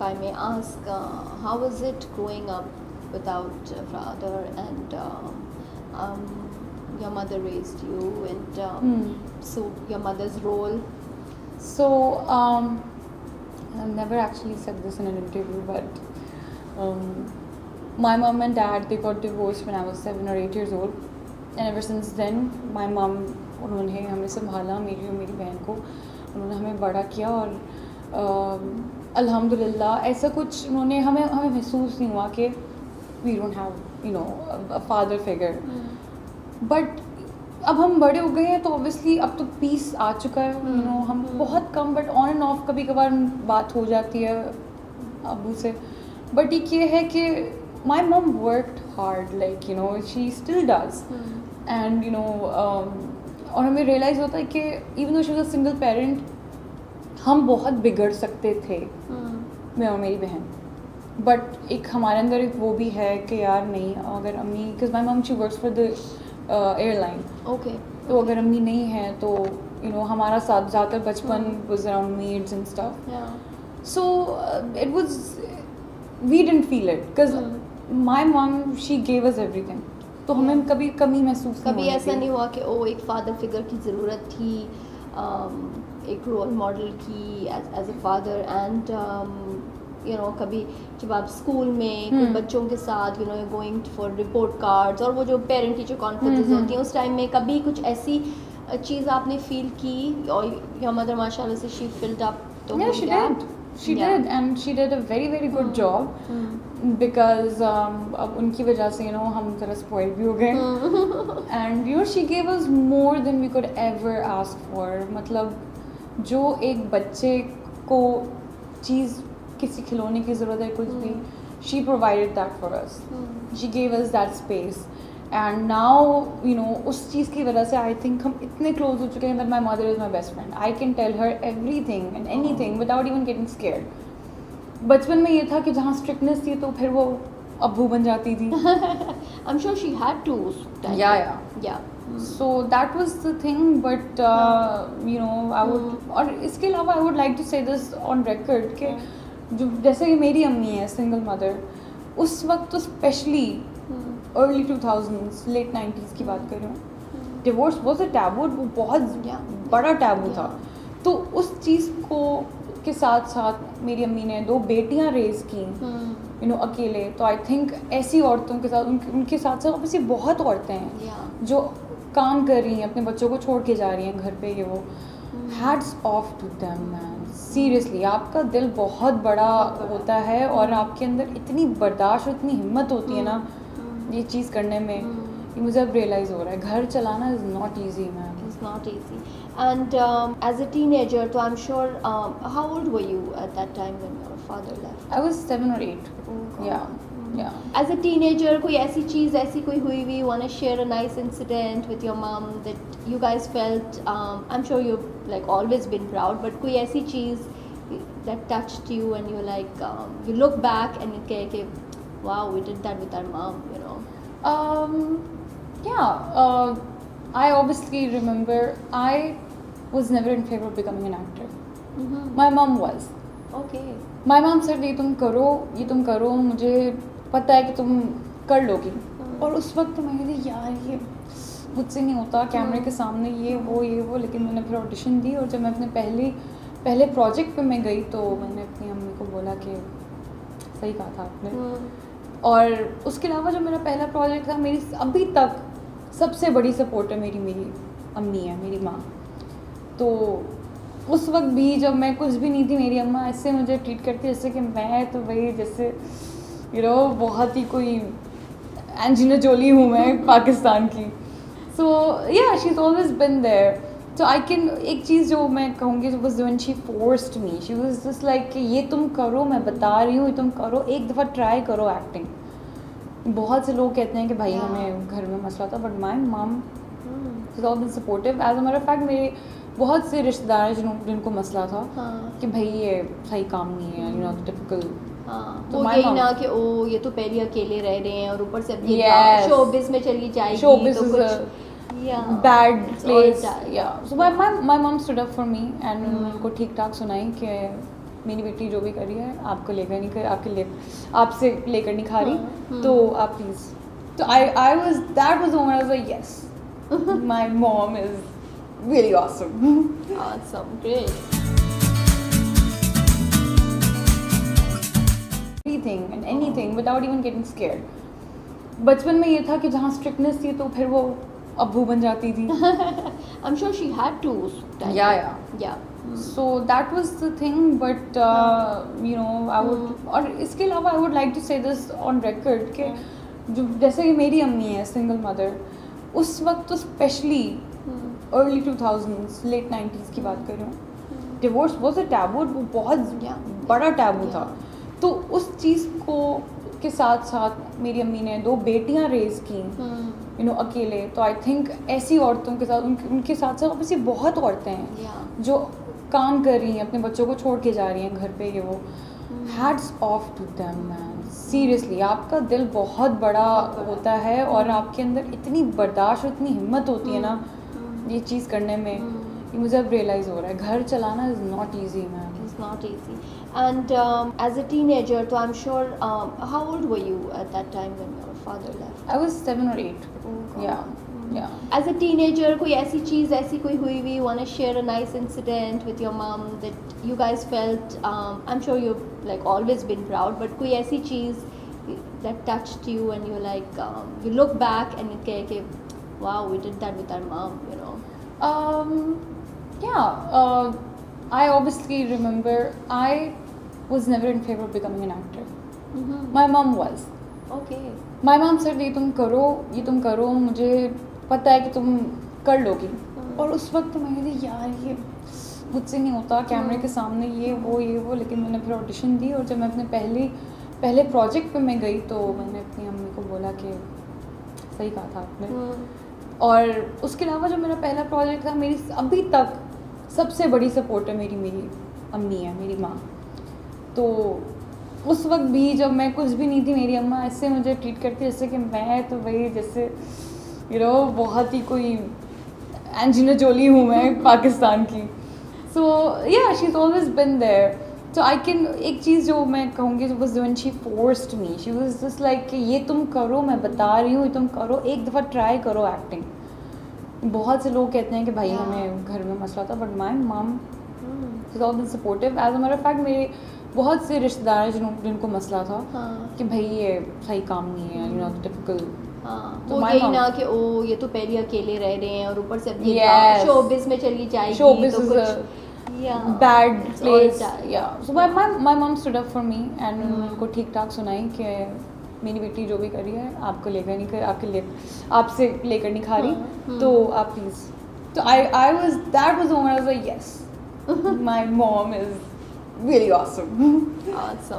I may ask, how was it growing up without a father, and your mother raised you, and so your mother's role? So, I've never actually said this in an interview, but my mom and dad, they got divorced when I was 7 or 8 years old, and ever since then, my mom, उन्होंने हमें संभाला, मेरी और मेरी बहन को, उन्होंने हमें बड़ा किया, और अल्हम्दुलिल्लाह ऐसा कुछ उन्होंने हमें महसूस नहीं हुआ कि we don't have, you know, a father figure. But अब हम बड़े हो गए हैं तो ऑब्वियसली अब तो पीस आ चुका है, यू नो, हम बहुत कम बट ऑन एंड ऑफ कभी कभार बात हो जाती है अबू से. बट एक ये है कि my mom worked hard, like you know, she still does, and you no, और हमें रियलाइज़ होता है कि even though she was a single parent, हम बहुत बिगड़ सकते थे, मैं और मेरी बहन. बट एक हमारे अंदर एक वो भी है कि यार नहीं, अगर अम्मी, because my mom she works for the airline, okay, तो अगर अम्मी नहीं है तो यू नो हमारा साथ ज़्यादातर बचपन was around maids and stuff. So it was, we didn't feel it because my mom she gave us everything, तो हमें कभी कमी महसूस कभी ऐसा नहीं हुआ कि ओ एक फादर फिगर की ज़रूरत थी, एक रोल मॉडल की as a father, and you know कभी जब आप स्कूल में कुछ बच्चों के साथ you know going for report cards और वो जो पेरेंट टीचर कॉन्फ्रेंसेस होती हैं, उस टाइम में कभी कुछ ऐसी चीज़ आपने फील की, और योर मदर माशाल्लाह से शी फिल्ड अप? तो she did, and she did a very very good job, because अब उनकी वजह से you know हम ज़रा spoil भी हो गए, and you know she gave us more than we could ever ask for. मतलब जो एक बच्चे को चीज़, किसी खिलौने की ज़रूरत है, कुछ भी, she provided that for us. She gave us that space, and now you know उस चीज़ की वजह से I think हम इतने close हो चुके हैं that my mother is my best friend. I can tell her everything and anything without even getting scared. बचपन में ये था कि जहाँ strictness थी तो फिर वो अब्बू बन जाती थी. I'm sure she had to. Yeah. So that was the thing, but you know I would, और इसके अलावा I would like to say this on record कि जो जैसे कि मेरी अम्मी है सिंगल मदर, उस वक्त तो specially early 2000s late 90s की बात कर रही हूँ, डिवोर्स वाज अ टैबू, वो बहुत बड़ा टैबू था. तो उस चीज़ को के साथ साथ मेरी अम्मी ने 2 बेटियां रेज की, यू नो, अकेले. तो आई थिंक ऐसी औरतों के साथ उनके साथ साथ ऑब्वियसली बहुत औरतें हैं जो काम कर रही हैं, अपने बच्चों को छोड़ के जा रही हैं घर पे, ये वो. Hats off to them man, seriously. आपका दिल बहुत बड़ा होता है और आपके अंदर इतनी बर्दाश्त और इतनी हिम्मत होती है ना ये चीज़ करने में. ये मुझे अब रियलाइज़ हो रहा है, घर चलाना is not easy man. It's not easy. And as a teenager, so I'm sure, how old were you at that time when your father left? I was 7 or 8. Oh, God. Yeah. As a teenager, कोई ऐसी चीज़ ऐसी कोई हुई हुई, you wanna share a nice incident with your mom that you guys felt, I'm sure you've like always been proud, but कोई ऐसी चीज़ that touched you and you like, you look back and you say, wow, we did that with our mom, you know? I obviously remember I was never in favor of becoming an actor. My mom was. Okay. My mom said ये तुम करो, मुझे पता है कि तुम कर लोगी. और उस वक्त तो मैंने कहा यार ये मुझसे नहीं होता कैमरे के सामने, ये वो. लेकिन मैंने फिर ऑडिशन दी, और जब मैं अपने पहले प्रोजेक्ट पे मैं गई तो मैंने अपनी अम्मी को बोला कि सही कहा था आपने. और उसके अलावा जो मेरा पहला प्रोजेक्ट था, मेरी अभी तक सबसे बड़ी सपोर्टर मेरी अम्मी है, मेरी माँ. तो उस वक्त भी जब मैं कुछ भी नहीं थी, मेरी अम्मा ऐसे मुझे ट्रीट करती जैसे कि मैं तो वही जैसे यू नो बहुत ही कोई एंजिना जोली हूँ मैं पाकिस्तान की. So yeah she is always been there. तो आई कैन, एक चीज़ जो मैं कहूँगी was when she forced me, she was just like कि ये तुम करो, मैं बता रही हूँ, ये तुम करो, एक दफ़ा ट्राई करो एक्टिंग. बहुत से लोग कहते हैं कि भाई हमें घर में मसला था, but my mum is always supportive. As a matter of fact मेरे बहुत से रिश्तेदार हैं जिनको मसला था कि भाई ये सही काम नहीं है, यू नो, टिपिकल. तो यही ना कि ओ ये तो पहले अकेले रह रहे हैं और ऊपर से अब ये शोबिज़ में चली जाएगी, showbiz तो is कुछ bad place. Yeah. So my mom stood up for me and उनको ठीक ठाक सुनाई कि मेरी बेटी जो भी कर रही है आपको लेकर नहीं कर आपसे लेकर नहीं खा रही तो आप प्लीज़ तो I was that was the moment I was like yes my mom is really awesome Awesome, great. Anything and anything without even getting scared बचपन में ये था कि जहाँ स्ट्रिक्टनेस थी तो फिर वो अब्बू बन जाती थी I'm sure she had to. Yeah. So that was the thing, but you know, I would और इसके अलावा I would like to say this on record कि जो जैसे कि मेरी अम्मी है सिंगल मदर उस वक्त तो specially early 2000s late 90s की बात कर रही हूँ डिवोर्स वॉज अ टैबू वो बहुत बड़ा टैबू था तो उस चीज़ को के साथ साथ मेरी अम्मी ने 2 बेटियां रेज की यू नो अकेले तो आई थिंक ऐसी औरतों के साथ उनके साथ साथ ऑब्वियसली बहुत औरतें हैं जो काम कर रही हैं अपने बच्चों को छोड़ के जा रही हैं घर पे ये वो hats off to them man seriously आपका दिल बहुत बड़ा होता है और आपके अंदर इतनी बर्दाश्त और इतनी हिम्मत होती है ना ये चीज़ करने में ये मुझे अब रियलाइज़ हो रहा है घर चलाना is not easy man It's not easy. And as a teenager, so I'm sure, how old were you at that time when your father left? I was 7 or 8 Oh, God. yeah As a teenager, कोई ऐसी चीज़ ऐसी कोई हुई हुई want to share a nice incident with your mom that you guys felt I'm sure you've like always been proud but कोई ऐसी चीज़ that touched you and you're like you look back and you say wow we did that with our mom you know I obviously remember I was never in favor of becoming an actor. My mom was. Okay. My mom said ये तुम करो मुझे पता है कि तुम कर लोगी और उस वक्त तो मैंने कहा यार ये मुझसे नहीं होता कैमरे के सामने ये वो लेकिन मैंने फिर ऑडिशन दी और जब मैं अपने पहले प्रोजेक्ट पे मैं गई तो मैंने अपनी अम्मी को बोला कि सही कहा था आपने और उसके अलावा जो मेरा पहला प्रोजेक्ट था मेरी अभी तक सबसे बड़ी सपोर्टर मेरी अम्मी है मेरी माँ तो उस वक्त भी जब मैं कुछ भी नहीं थी मेरी अम्मा ऐसे मुझे ट्रीट करती जैसे कि मैं तो भाई जैसे बहुत ही कोई एंजिना जोली हूँ मैं पाकिस्तान की so yeah she is always been there so I can एक चीज़ जो मैं कहूँगी जो बस when she forced me she was just like कि ये तुम करो मैं बता रही हूँ ये तुम करो एक दफ़ा ट्राई करो एक्टिंग बहुत से लोग कहते हैं कि भाई हमें घर में मसला था but my mum is all been supportive as a matter of fact मेरे बहुत से रिश्तेदार जिनको मसला था कि भाई ये सही काम नहीं है यू नो टिपिकल वो यही ना कि ओ ये तो पहले अकेले रह रहे हैं और ऊपर से अब ये शोबिज़ में चली जाएगी showbiz तो is कुछ bad place so my mom stood up for me and उनको ठीक ठाक सुनाई कि मेरी बेटी जो भी कर रही है आपको लेकर नहीं कर आपसे लेकर नहीं खा रही तो आप प्लीज़ तो I was that was the moment I was like yes my mom is really awesome awesome